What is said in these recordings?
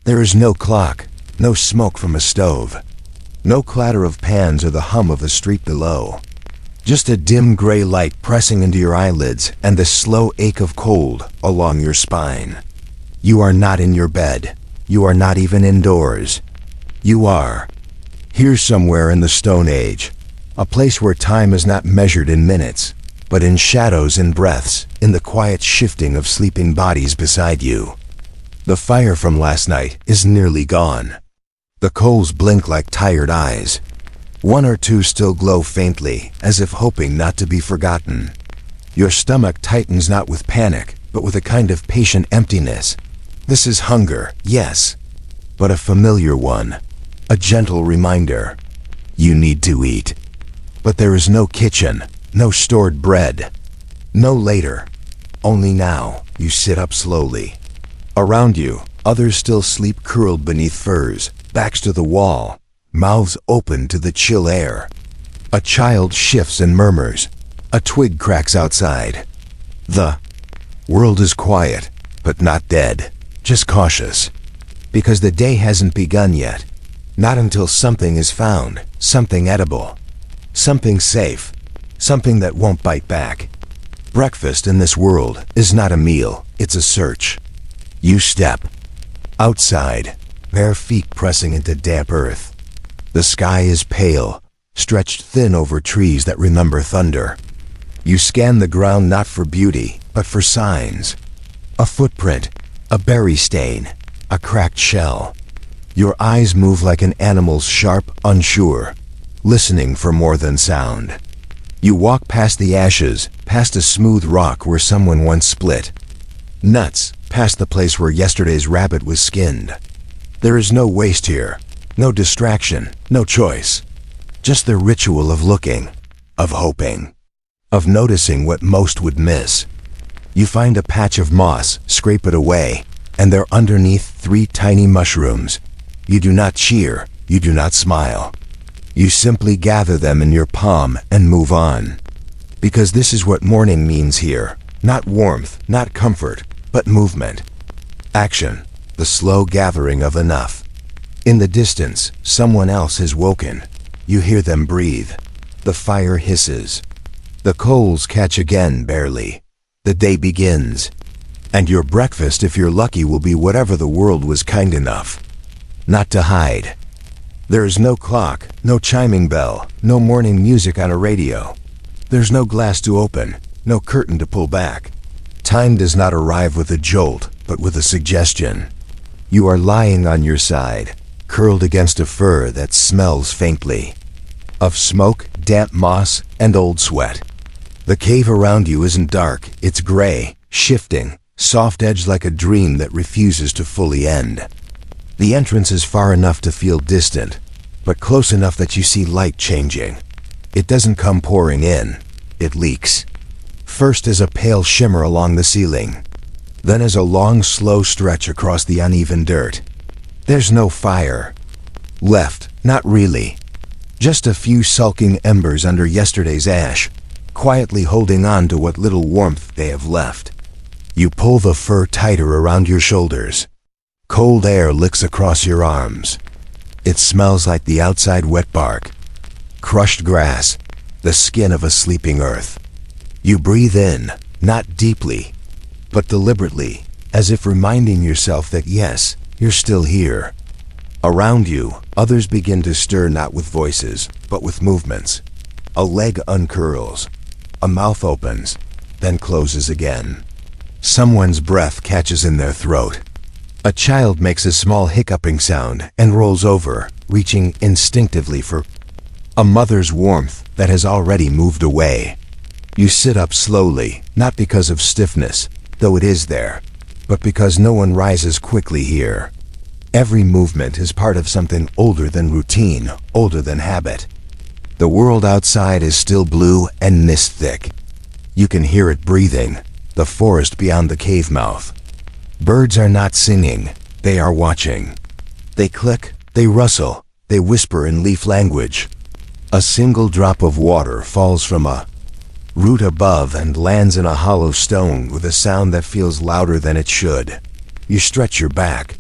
There is no clock, no smoke from a stove, no clatter of pans or the hum of a street below. Just a dim gray light pressing into your eyelids and the slow ache of cold along your spine. You are not in your bed. You are not even indoors. You are here somewhere in the Stone Age, a place where time is not measured in minutes, but in shadows and breaths, in the quiet shifting of sleeping bodies beside you. The fire from last night is nearly gone. The coals blink like tired eyes. One or two still glow faintly, as if hoping not to be forgotten. Your stomach tightens not with panic, but with a kind of patient emptiness. This is hunger, yes, but a familiar one, a gentle reminder. You need to eat. But there is no kitchen, no stored bread. No later. Only now, you sit up slowly. Around you, others still sleep curled beneath furs, backs to the wall, mouths open to the chill air. A child shifts and murmurs. A twig cracks outside. The world is quiet, but not dead, just cautious. Because the day hasn't begun yet. Not until something is found, something edible, something safe, something that won't bite back. Breakfast in this world is not a meal, it's a search. You step outside, bare feet pressing into damp earth. The sky is pale, stretched thin over trees that remember thunder. You scan the ground not for beauty, but for signs. A footprint, a berry stain, a cracked shell. Your eyes move like an animal's sharp, unsure, listening for more than sound. You walk past the ashes, past a smooth rock where someone once split. Nuts, past the place where yesterday's rabbit was skinned. There is no waste here. No distraction, no choice. Just the ritual of looking, of hoping, of noticing what most would miss. You find a patch of moss, scrape it away, and there underneath 3 tiny mushrooms. You do not cheer, you do not smile. You simply gather them in your palm and move on. Because this is what morning means here. Not warmth, not comfort, but movement. Action, the slow gathering of enough. In the distance, someone else has woken. You hear them breathe. The fire hisses. The coals catch again barely. The day begins. And your breakfast, if you're lucky, will be whatever the world was kind enough not to hide. There is no clock, no chiming bell, no morning music on a radio. There's no glass to open, no curtain to pull back. Time does not arrive with a jolt, but with a suggestion. You are lying on your side, curled against a fur that smells faintly of smoke, damp moss, and old sweat. The cave around you isn't dark, it's gray, shifting, soft-edged like a dream that refuses to fully end. The entrance is far enough to feel distant, but close enough that you see light changing. It doesn't come pouring in, it leaks. First as a pale shimmer along the ceiling, then as a long, slow stretch across the uneven dirt. There's no fire. Left, not really. Just a few sulking embers under yesterday's ash, quietly holding on to what little warmth they have left. You pull the fur tighter around your shoulders. Cold air licks across your arms. It smells like the outside wet bark, crushed grass, the skin of a sleeping earth. You breathe in, not deeply, but deliberately, as if reminding yourself that yes, you're still here. Around you, others begin to stir not with voices, but with movements. A leg uncurls, a mouth opens, then closes again. Someone's breath catches in their throat. A child makes a small hiccuping sound and rolls over, reaching instinctively for a mother's warmth that has already moved away. You sit up slowly, not because of stiffness, though it is there, but because no one rises quickly here. Every movement is part of something older than routine, older than habit. The world outside is still blue and mist thick. You can hear it breathing, the forest beyond the cave mouth. Birds are not singing, they are watching. They click, they rustle, they whisper in leaf language. A single drop of water falls from a root above and lands in a hollow stone with a sound that feels louder than it should. You stretch your back.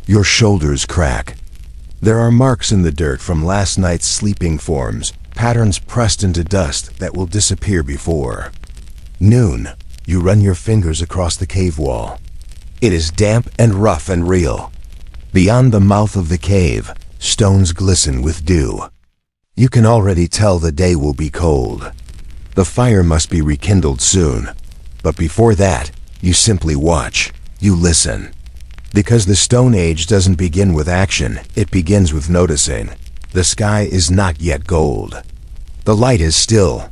Your shoulders crack. There are marks in the dirt from last night's sleeping forms, patterns pressed into dust that will disappear before noon. You run your fingers across the cave wall. It is damp and rough and real. Beyond the mouth of the cave, stones glisten with dew. You can already tell the day will be cold. The fire must be rekindled soon. But before that, you simply watch. You listen. Because the Stone Age doesn't begin with action, it begins with noticing. The sky is not yet gold. The light is still,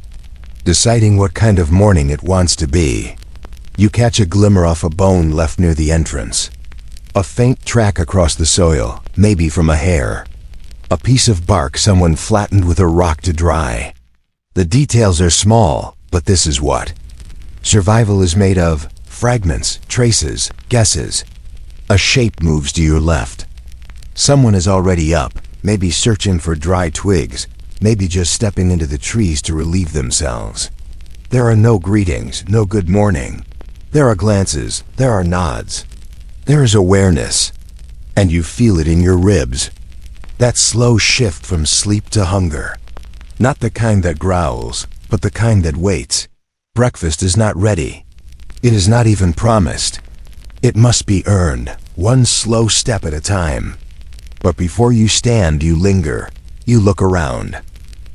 deciding what kind of morning it wants to be. You catch a glimmer off a bone left near the entrance. A faint track across the soil, maybe from a hair. A piece of bark someone flattened with a rock to dry. The details are small, but this is what survival is made of: fragments, traces, guesses. A shape moves to your left. Someone is already up, maybe searching for dry twigs, maybe just stepping into the trees to relieve themselves. There are no greetings, no good morning. There are glances, there are nods. There is awareness, and you feel it in your ribs. That slow shift from sleep to hunger. Not the kind that growls, but the kind that waits. Breakfast is not ready. It is not even promised. It must be earned, one slow step at a time. But before you stand, you linger. You look around.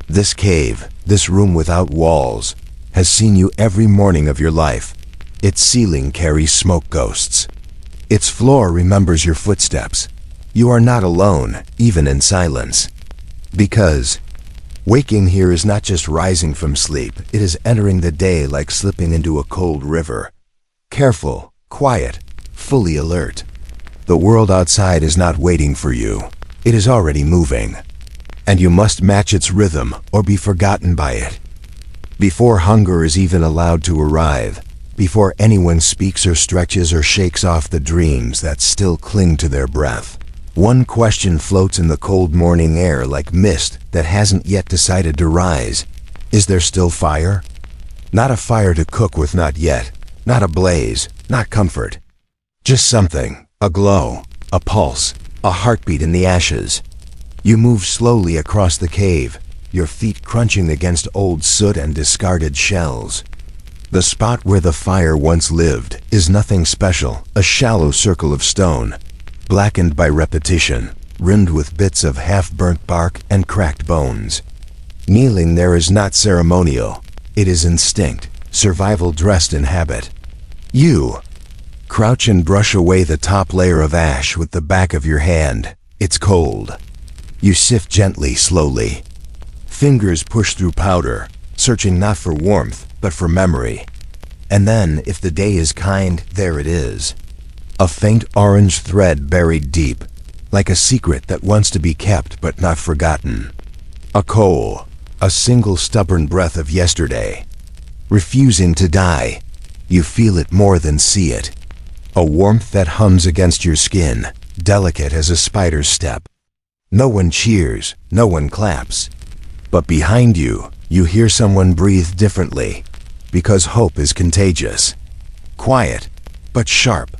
This cave, this room without walls, has seen you every morning of your life. Its ceiling carries smoke ghosts. Its floor remembers your footsteps. You are not alone, even in silence. Because waking here is not just rising from sleep, it is entering the day like slipping into a cold river. Careful, quiet, fully alert. The world outside is not waiting for you. It is already moving. And you must match its rhythm or be forgotten by it. Before hunger is even allowed to arrive, before anyone speaks or stretches or shakes off the dreams that still cling to their breath, one question floats in the cold morning air like mist that hasn't yet decided to rise. Is there still fire? Not a fire to cook with, not yet. Not a blaze, not comfort. Just something, a glow, a pulse, a heartbeat in the ashes. You move slowly across the cave, your feet crunching against old soot and discarded shells. The spot where the fire once lived is nothing special, a shallow circle of stone, blackened by repetition, rimmed with bits of half-burnt bark and cracked bones. Kneeling there is not ceremonial, it is instinct, survival dressed in habit. You crouch and brush away the top layer of ash with the back of your hand. It's cold. You sift gently, slowly. Fingers push through powder, searching not for warmth, but for memory. And then, if the day is kind, there it is. A faint orange thread buried deep, like a secret that wants to be kept but not forgotten. A coal, a single stubborn breath of yesterday. Refusing to die, you feel it more than see it. A warmth that hums against your skin, delicate as a spider's step. No one cheers, no one claps. But behind you, you hear someone breathe differently, because hope is contagious. Quiet, but sharp.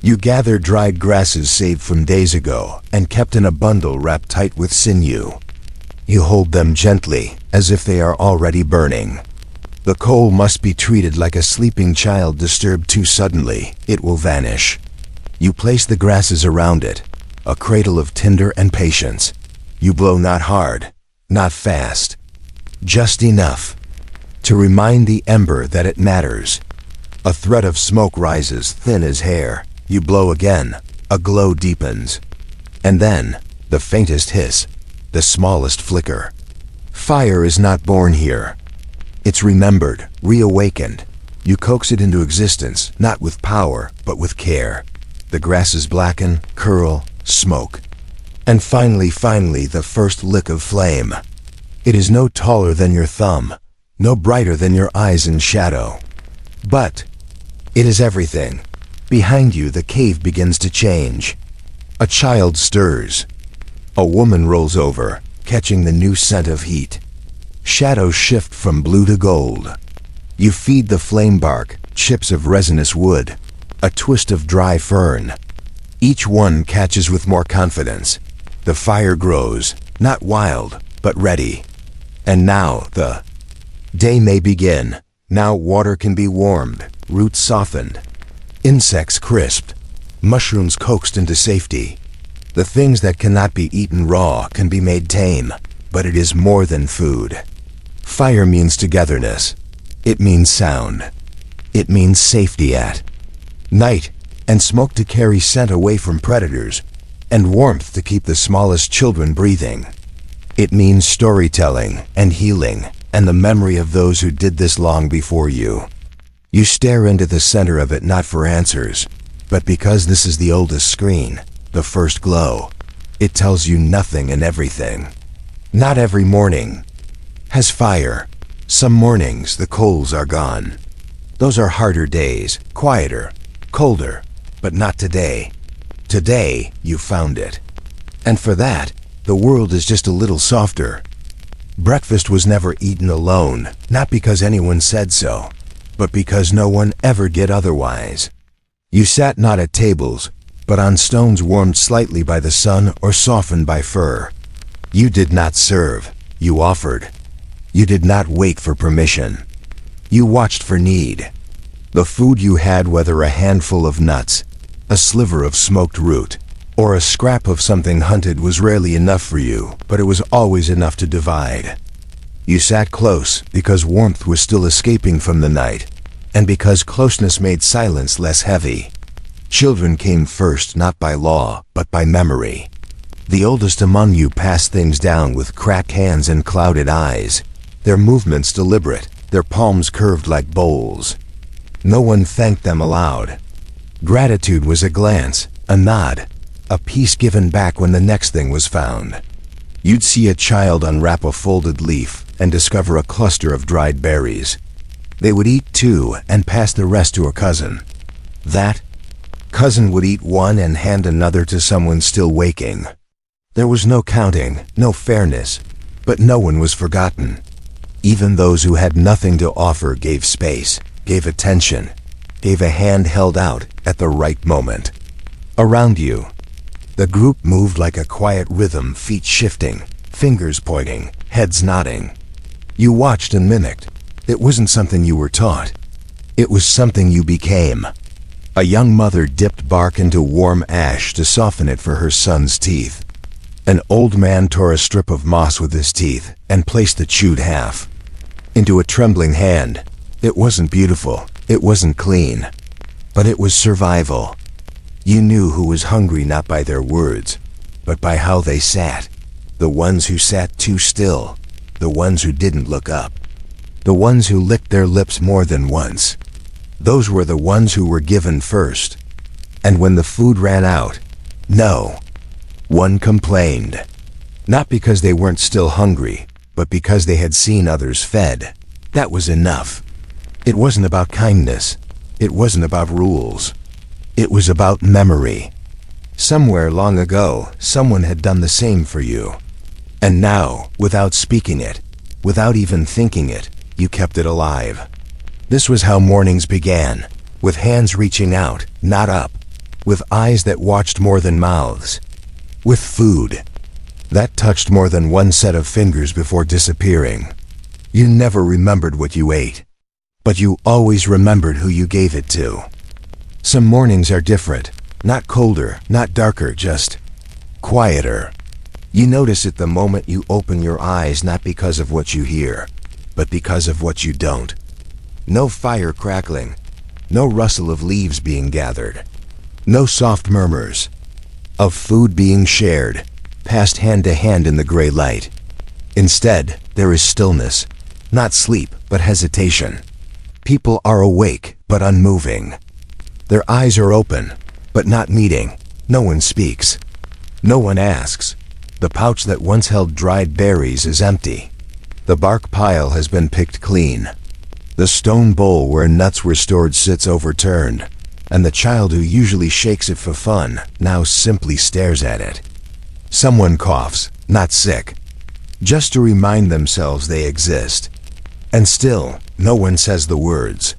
You gather dried grasses saved from days ago and kept in a bundle wrapped tight with sinew. You hold them gently, as if they are already burning. The coal must be treated like a sleeping child disturbed too suddenly. It will vanish. You place the grasses around it, a cradle of tinder and patience. You blow not hard, not fast, just enough to remind the ember that it matters. A thread of smoke rises, thin as hair. You blow again, a glow deepens. And then, the faintest hiss, the smallest flicker. Fire is not born here. It's remembered, reawakened. You coax it into existence, not with power, but with care. The grasses blacken, curl, smoke. And finally, the first lick of flame. It is no taller than your thumb, no brighter than your eyes in shadow. But it is everything. Behind you, the cave begins to change. A child stirs. A woman rolls over, catching the new scent of heat. Shadows shift from blue to gold. You feed the flame bark, chips of resinous wood, a twist of dry fern. Each one catches with more confidence. The fire grows, not wild, but ready. And now the day may begin. Now water can be warmed, roots softened, insects crisped, mushrooms coaxed into safety. The things that cannot be eaten raw can be made tame, but it is more than food. Fire means togetherness. It means sound. It means safety at night, and smoke to carry scent away from predators, and warmth to keep the smallest children breathing. It means storytelling and healing, and the memory of those who did this long before you. You stare into the center of it not for answers, but because this is the oldest screen, the first glow. It tells you nothing and everything. Not every morning has fire. Some mornings the coals are gone. Those are harder days, quieter, colder, but not today. Today you found it. And for that, the world is just a little softer. Breakfast was never eaten alone, not because anyone said so, but because no one ever did otherwise. You sat not at tables, but on stones warmed slightly by the sun or softened by fur. You did not serve, you offered. You did not wait for permission. You watched for need. The food you had, whether a handful of nuts, a sliver of smoked root, or a scrap of something hunted, was rarely enough for you, but it was always enough to divide. You sat close because warmth was still escaping from the night, and because closeness made silence less heavy. Children came first, not by law, but by memory. The oldest among you passed things down with cracked hands and clouded eyes, their movements deliberate, their palms curved like bowls. No one thanked them aloud. Gratitude was a glance, a nod, a piece given back when the next thing was found. You'd see a child unwrap a folded leaf and discover a cluster of dried berries. They would eat two and pass the rest to a cousin. That cousin would eat one and hand another to someone still waking. There was no counting, no fairness, but no one was forgotten. Even those who had nothing to offer gave space, gave attention, gave a hand held out at the right moment. Around you, the group moved like a quiet rhythm, feet shifting, fingers pointing, heads nodding. You watched and mimicked. It wasn't something you were taught. It was something you became. A young mother dipped bark into warm ash to soften it for her son's teeth. An old man tore a strip of moss with his teeth and placed the chewed half into a trembling hand. It wasn't beautiful, it wasn't clean, but it was survival. You knew who was hungry not by their words, but by how they sat. The ones who sat too still, the ones who didn't look up, the ones who licked their lips more than once. Those were the ones who were given first. And when the food ran out, no one complained. Not because they weren't still hungry, but because they had seen others fed. That was enough. It wasn't about kindness. It wasn't about rules. It was about memory. Somewhere long ago, someone had done the same for you. And now, without speaking it, without even thinking it, you kept it alive. This was how mornings began, with hands reaching out, not up, with eyes that watched more than mouths, with food that touched more than one set of fingers before disappearing. You never remembered what you ate, but you always remembered who you gave it to. Some mornings are different, not colder, not darker, just quieter. You notice it the moment you open your eyes, not because of what you hear, but because of what you don't. No fire crackling, no rustle of leaves being gathered, no soft murmurs of food being shared, passed hand to hand in the gray light. Instead, there is stillness, not sleep, but hesitation. People are awake, but unmoving. Their eyes are open, but not meeting. No one speaks. No one asks. The pouch that once held dried berries is empty. The bark pile has been picked clean. The stone bowl where nuts were stored sits overturned, and the child who usually shakes it for fun now simply stares at it. Someone coughs, not sick, just to remind themselves they exist. And still, no one says the words.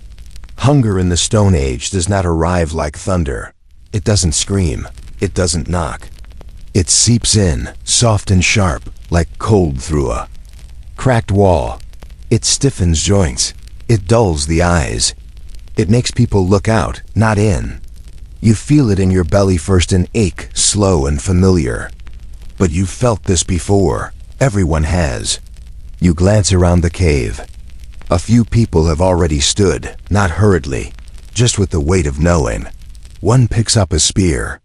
Hunger in the Stone Age does not arrive like thunder. It doesn't scream. It doesn't knock. It seeps in, soft and sharp, like cold through a cracked wall. It stiffens joints. It dulls the eyes. It makes people look out, not in. You feel it in your belly first, an ache, slow and familiar. But you've felt this before. Everyone has. You glance around the cave. A few people have already stood, not hurriedly, just with the weight of knowing. One picks up a spear.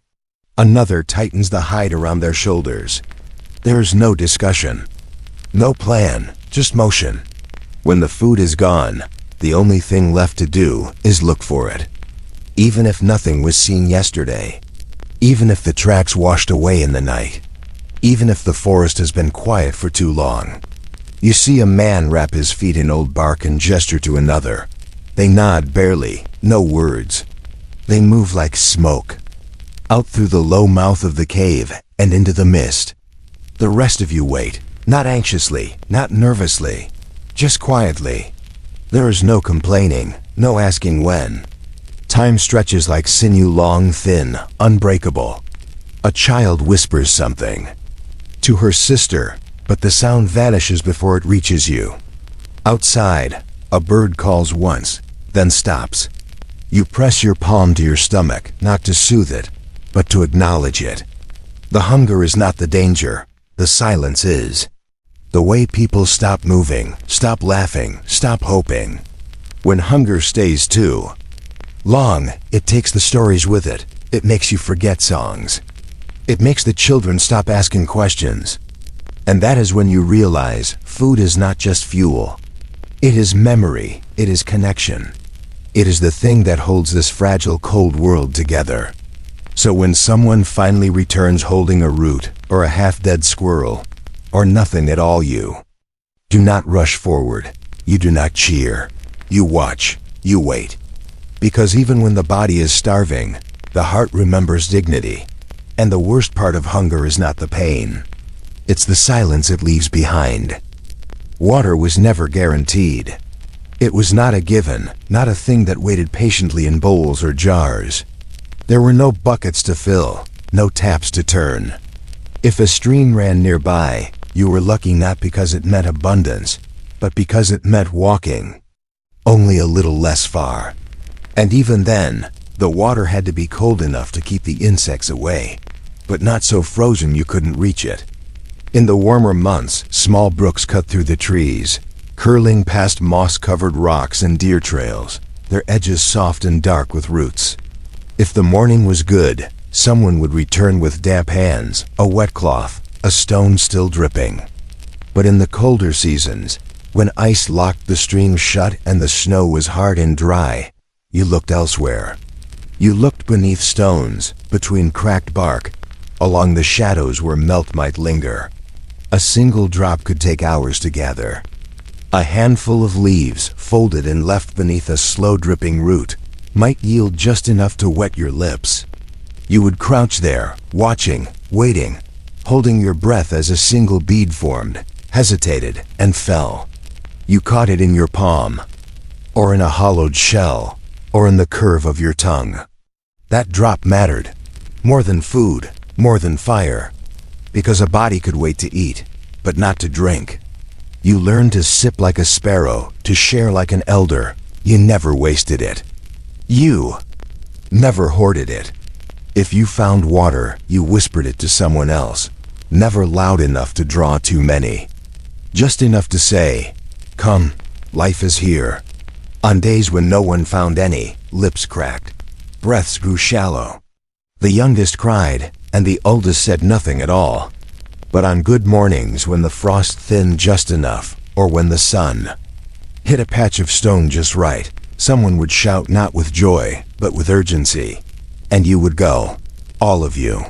Another tightens the hide around their shoulders. There's no discussion. No plan, just motion. When the food is gone, the only thing left to do is look for it. Even if nothing was seen yesterday. Even if the tracks washed away in the night. Even if the forest has been quiet for too long. You see a man wrap his feet in old bark and gesture to another. They nod barely, no words. They move like smoke. Out through the low mouth of the cave and into the mist. The rest of you wait, not anxiously, not nervously, just quietly. There is no complaining, no asking when. Time stretches like sinew, long, thin, unbreakable. A child whispers something to her sister, but the sound vanishes before it reaches you. Outside, a bird calls once, then stops. You press your palm to your stomach, not to soothe it, but to acknowledge it. The hunger is not the danger, the silence is. The way people stop moving, stop laughing, stop hoping. When hunger stays too long, it takes the stories with it. It makes you forget songs. It makes the children stop asking questions. And that is when you realize food is not just fuel. It is memory, it is connection. It is the thing that holds this fragile, cold world together. So when someone finally returns holding a root, or a half-dead squirrel, or nothing at all, you do not rush forward. You do not cheer. You watch. You wait. Because even when the body is starving, the heart remembers dignity. And the worst part of hunger is not the pain. It's the silence it leaves behind. Water was never guaranteed. It was not a given, not a thing that waited patiently in bowls or jars. There were no buckets to fill, no taps to turn. If a stream ran nearby, you were lucky, not because it meant abundance, but because it meant walking. Only a little less far. And even then, the water had to be cold enough to keep the insects away, but not so frozen you couldn't reach it. In the warmer months, small brooks cut through the trees, curling past moss-covered rocks and deer trails, their edges soft and dark with roots. If the morning was good, someone would return with damp hands, a wet cloth, a stone still dripping. But in the colder seasons, when ice locked the stream shut and the snow was hard and dry, you looked elsewhere. You looked beneath stones, between cracked bark, along the shadows where melt might linger. A single drop could take hours to gather. A handful of leaves, folded and left beneath a slow-dripping root, might yield just enough to wet your lips. You would crouch there, watching, waiting, holding your breath as a single bead formed, hesitated, and fell. You caught it in your palm, or in a hollowed shell, or in the curve of your tongue. That drop mattered. More than food, more than fire. Because a body could wait to eat, but not to drink. You learned to sip like a sparrow, to share like an elder. You never wasted it. You never hoarded it. If you found water, you whispered it to someone else, never loud enough to draw too many. Just enough to say, "Come, life is here." On days when no one found any, lips cracked, breaths grew shallow. The youngest cried, and the oldest said nothing at all. But on good mornings when the frost thinned just enough, or when the sun hit a patch of stone just right, someone would shout, not with joy, but with urgency. And you would go, all of you,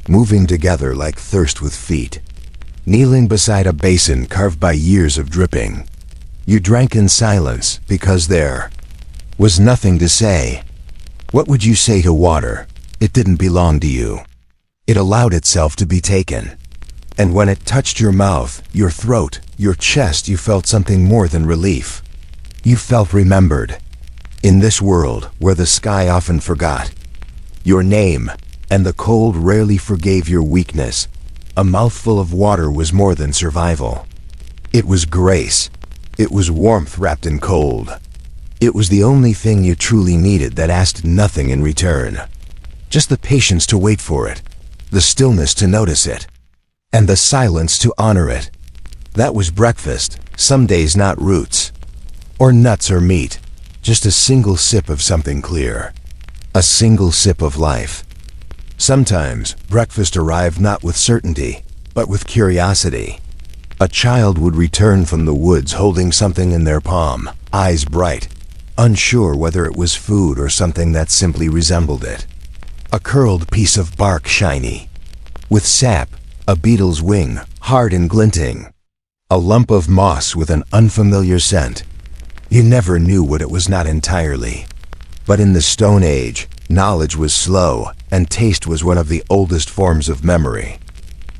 moving together like thirst with feet, kneeling beside a basin carved by years of dripping. You drank in silence because there was nothing to say. What would you say to water? It didn't belong to you. It allowed itself to be taken. And when it touched your mouth, your throat, your chest, you felt something more than relief. You felt remembered. In this world where the sky often forgot your name, and the cold rarely forgave your weakness. A mouthful of water was more than survival. It was grace. It was warmth wrapped in cold. It was the only thing you truly needed that asked nothing in return. Just the patience to wait for it, the stillness to notice it, and the silence to honor it. That was breakfast, some days not roots, or nuts or meat, just a single sip of something clear. A single sip of life. Sometimes, breakfast arrived not with certainty, but with curiosity. A child would return from the woods holding something in their palm, eyes bright, unsure whether it was food or something that simply resembled it. A curled piece of bark shiny, with sap, a beetle's wing, hard and glinting, a lump of moss with an unfamiliar scent. You never knew what it was not entirely. But in the Stone Age, knowledge was slow, and taste was one of the oldest forms of memory.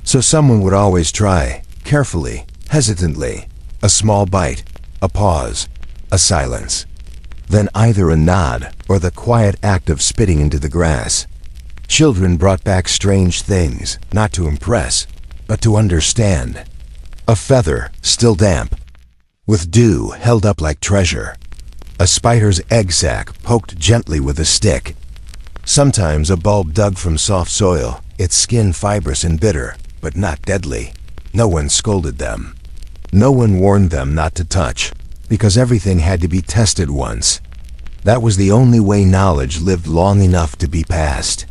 So someone would always try, carefully, hesitantly, a small bite, a pause, a silence. Then either a nod or the quiet act of spitting into the grass. Children brought back strange things, not to impress, but to understand. A feather, still damp, with dew held up like treasure. A spider's egg sac poked gently with a stick. Sometimes a bulb dug from soft soil, its skin fibrous and bitter, but not deadly. No one scolded them. No one warned them not to touch, because everything had to be tested once. That was the only way knowledge lived long enough to be passed.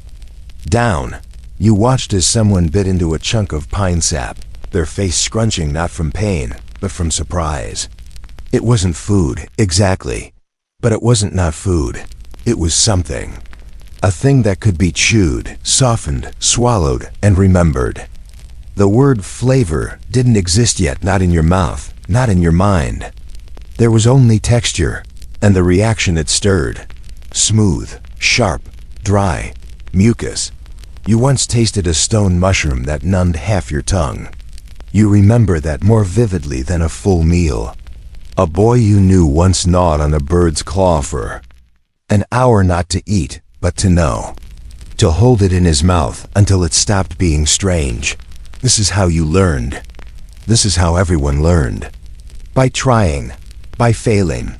Down, you watched as someone bit into a chunk of pine sap, their face scrunching not from pain, but from surprise. It wasn't food, exactly. But it wasn't not food. It was something. A thing that could be chewed, softened, swallowed, and remembered. The word flavor didn't exist yet, not in your mouth, not in your mind. There was only texture, and the reaction it stirred. Smooth, sharp, dry, mucus. You once tasted a stone mushroom that numbed half your tongue. You remember that more vividly than a full meal. A boy you knew once gnawed on a bird's claw for an hour, not to eat, but to know. To hold it in his mouth until it stopped being strange. This is how you learned. This is how everyone learned. By trying, by failing,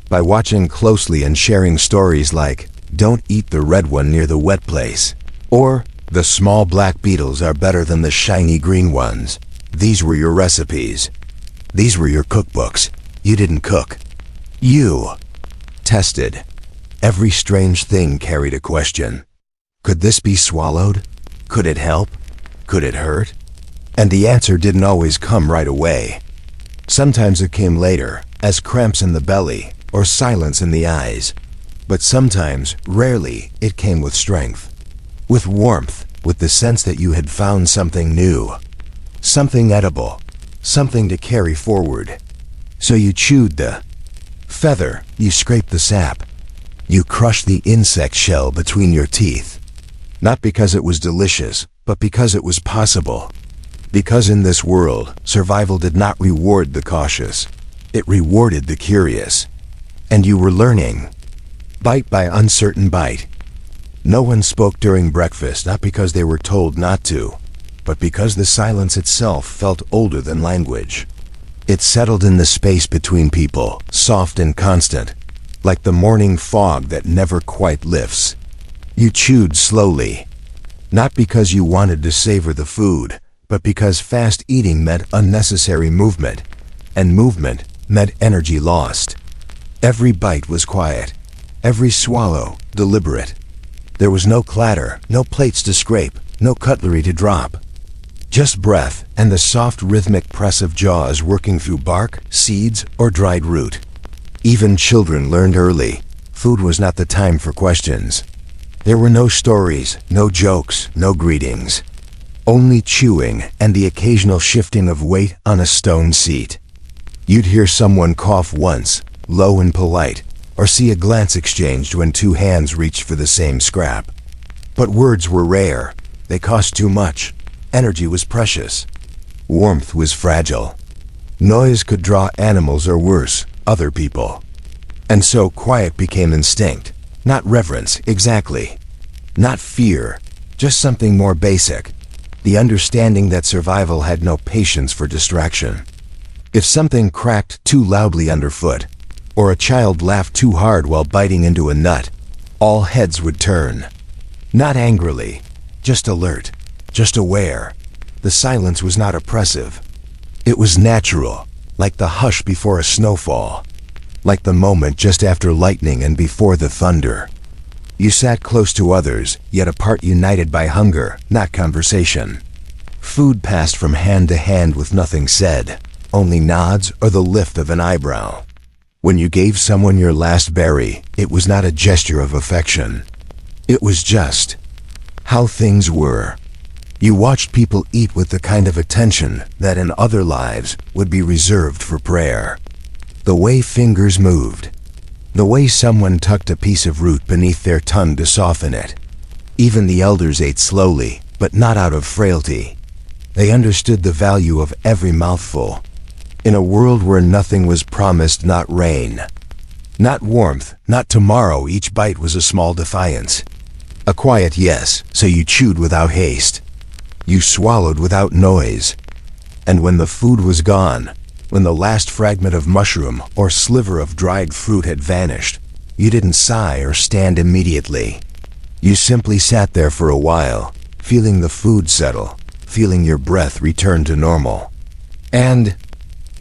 by watching closely and sharing stories like, "Don't eat the red one near the wet place," or "The small black beetles are better than the shiny green ones." These were your recipes. These were your cookbooks. You didn't cook. You tested. Every strange thing carried a question. Could this be swallowed? Could it help? Could it hurt? And the answer didn't always come right away. Sometimes it came later, as cramps in the belly or silence in the eyes. But sometimes, rarely, it came with strength. With warmth, with the sense that you had found something new. Something edible. Something to carry forward. So you chewed the feather, you scraped the sap. You crushed the insect shell between your teeth. Not because it was delicious, but because it was possible. Because in this world, survival did not reward the cautious. It rewarded the curious. And you were learning. Bite by uncertain bite. No one spoke during breakfast, not because they were told not to, but because the silence itself felt older than language. It settled in the space between people, soft and constant, like the morning fog that never quite lifts. You chewed slowly, not because you wanted to savor the food, but because fast eating meant unnecessary movement, and movement meant energy lost. Every bite was quiet, every swallow deliberate. There was no clatter, no plates to scrape, no cutlery to drop. Just breath and the soft rhythmic press of jaws working through bark, seeds, or dried root. Even children learned early. Food was not the time for questions. There were no stories, no jokes, no greetings. Only chewing and the occasional shifting of weight on a stone seat. You'd hear someone cough once, low and polite, or see a glance exchanged when two hands reached for the same scrap. But words were rare. They cost too much. Energy was precious. Warmth was fragile. Noise could draw animals or worse, other people. And so quiet became instinct, not reverence, exactly. Not fear, Just something more basic. The understanding that survival had no patience for distraction. If something cracked too loudly underfoot, or a child laughed too hard while biting into a nut, all heads would turn. Not angrily, just alert, just aware. The silence was not oppressive. It was natural, like the hush before a snowfall, like the moment just after lightning and before the thunder. You sat close to others, yet apart, united by hunger, not conversation. Food passed from hand to hand with nothing said, only nods or the lift of an eyebrow. When you gave someone your last berry, it was not a gesture of affection. It was just how things were. You watched people eat with the kind of attention that in other lives would be reserved for prayer. The way fingers moved, the way someone tucked a piece of root beneath their tongue to soften it. Even the elders ate slowly, but not out of frailty. They understood the value of every mouthful. In a world where nothing was promised, not rain, not warmth, not tomorrow, each bite was a small defiance. A quiet yes, so you chewed without haste. You swallowed without noise. And when the food was gone, when the last fragment of mushroom or sliver of dried fruit had vanished, you didn't sigh or stand immediately. You simply sat there for a while, feeling the food settle, feeling your breath return to normal. And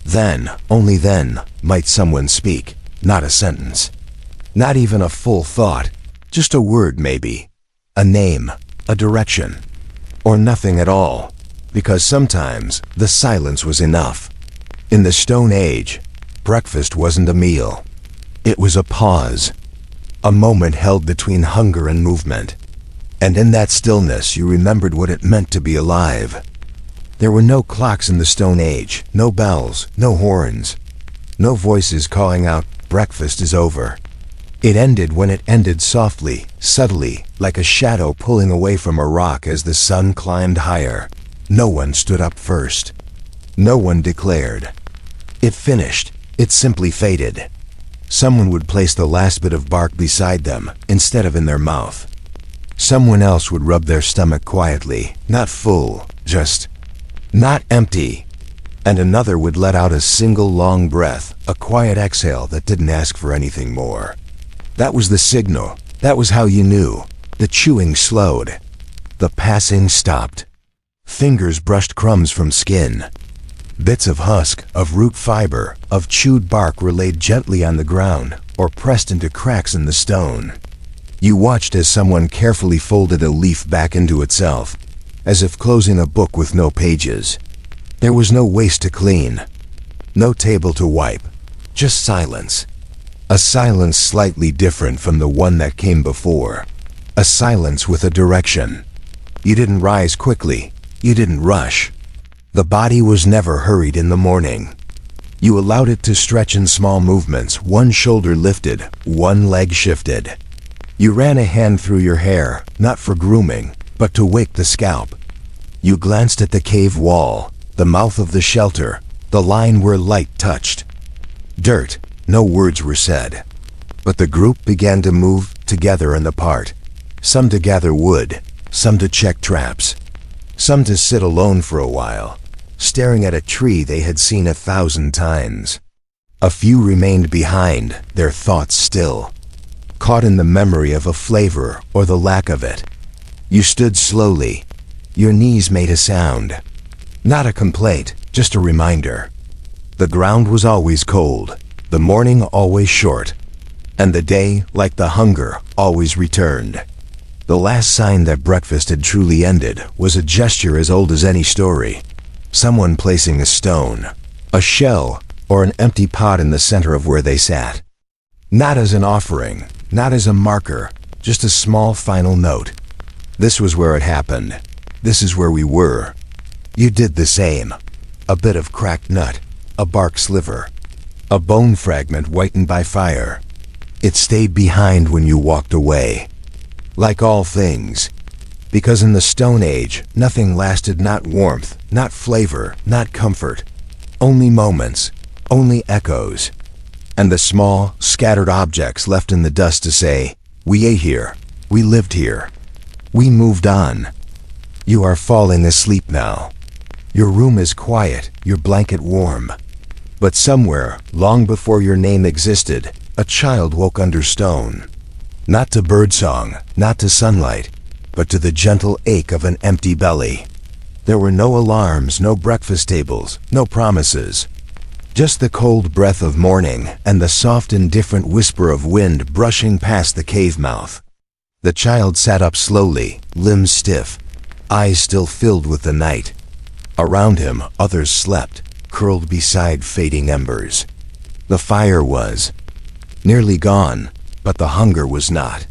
then, only then, might someone speak, not a sentence. Not even a full thought, just a word maybe, a name, a direction, or nothing at all, because sometimes the silence was enough. In the Stone Age, breakfast wasn't a meal. It was a pause, a moment held between hunger and movement. And in that stillness you remembered what it meant to be alive. There were no clocks in the Stone Age, no bells, no horns, no voices calling out, "Breakfast is over." It ended when it ended, softly, subtly, like a shadow pulling away from a rock as the sun climbed higher. No one stood up first. No one declared. It finished. It simply faded. Someone would place the last bit of bark beside them, instead of in their mouth. Someone else would rub their stomach quietly, not full, just not empty. And another would let out a single long breath, a quiet exhale that didn't ask for anything more. That was the signal. That was how you knew. The chewing slowed. The passing stopped. Fingers brushed crumbs from skin. Bits of husk, of root fiber, of chewed bark were laid gently on the ground or pressed into cracks in the stone. You watched as someone carefully folded a leaf back into itself, as if closing a book with no pages. There was no waste to clean, no table to wipe, just silence. A silence slightly different from the one that came before. A silence with a direction. You didn't rise quickly. You didn't rush. The body was never hurried in the morning. You allowed it to stretch in small movements, one shoulder lifted, one leg shifted. You ran a hand through your hair, not for grooming, but to wake the scalp. You glanced at the cave wall, the mouth of the shelter, the line where light touched. Dirt, no words were said. But the group began to move, together and apart. Some to gather wood, some to check traps, some to sit alone for a while, staring at a tree they had seen 1,000 times. A few remained behind, their thoughts still, caught in the memory of a flavor or the lack of it. You stood slowly. Your knees made a sound. Not a complaint, just a reminder. The ground was always cold, the morning always short, and the day, like the hunger, always returned. The last sign that breakfast had truly ended was a gesture as old as any story. Someone placing a stone, a shell, or an empty pot in the center of where they sat. Not as an offering, not as a marker, just a small final note. This was where it happened. This is where we were. You did the same. A bit of cracked nut, a bark sliver, a bone fragment whitened by fire. It stayed behind when you walked away. Like all things. Because in the Stone Age, nothing lasted, not warmth, not flavor, not comfort. Only moments, only echoes. And the small, scattered objects left in the dust to say, we ate here, we lived here. We moved on. You are falling asleep now. Your room is quiet, your blanket warm. But somewhere, long before your name existed, a child woke under stone. Not to birdsong, not to sunlight, but to the gentle ache of an empty belly. There were no alarms, no breakfast tables, no promises. Just the cold breath of morning and the soft indifferent whisper of wind brushing past the cave mouth. The child sat up slowly, limbs stiff, eyes still filled with the night. Around him, others slept, curled beside fading embers. The fire was nearly gone, but the hunger was not.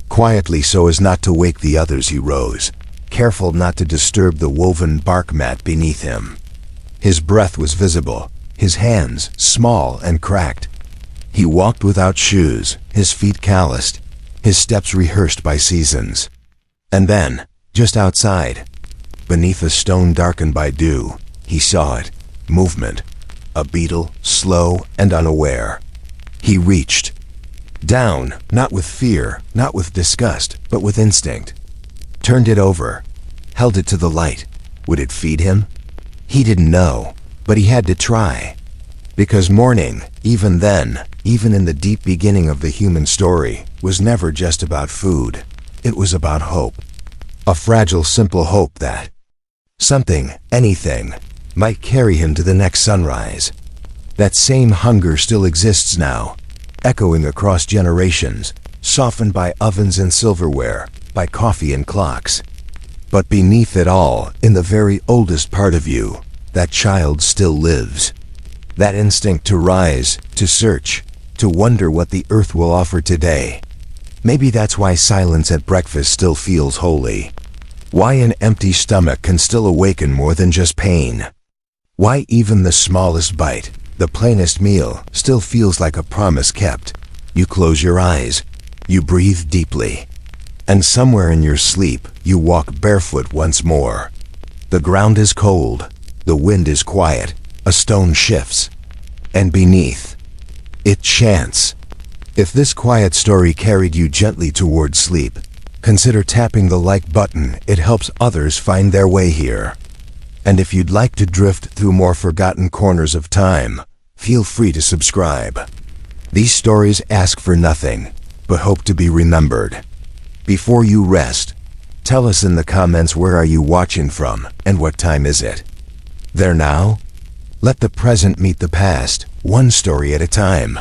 Quietly, so as not to wake the others, he rose, careful not to disturb the woven bark mat beneath him. His breath was visible, his hands small and cracked. He walked without shoes, his feet calloused, his steps rehearsed by seasons. And then, just outside, beneath a stone darkened by dew, he saw it, movement, a beetle, slow and unaware. He reached down, not with fear, not with disgust, but with instinct. Turned it over, held it to the light. Would it feed him? He didn't know, but he had to try. Because morning, even then, even in the deep beginning of the human story, was never just about food. It was about hope. A fragile, simple hope that something, anything, might carry him to the next sunrise. That same hunger still exists now, echoing across generations, softened by ovens and silverware, by coffee and clocks. But beneath it all, in the very oldest part of you, that child still lives. That instinct to rise, to search, to wonder what the earth will offer today. Maybe that's why silence at breakfast still feels holy. Why an empty stomach can still awaken more than just pain. Why even the smallest bite, the plainest meal, still feels like a promise kept. You close your eyes, you breathe deeply, and somewhere in your sleep, you walk barefoot once more. The ground is cold, the wind is quiet, a stone shifts, and beneath, it chants. If this quiet story carried you gently toward sleep, consider tapping the like button. It helps others find their way here. And if you'd like to drift through more forgotten corners of time, feel free to subscribe. These stories ask for nothing, but hope to be remembered. Before you rest, tell us in the comments, where are you watching from and what time is it? There now? Let the present meet the past, one story at a time.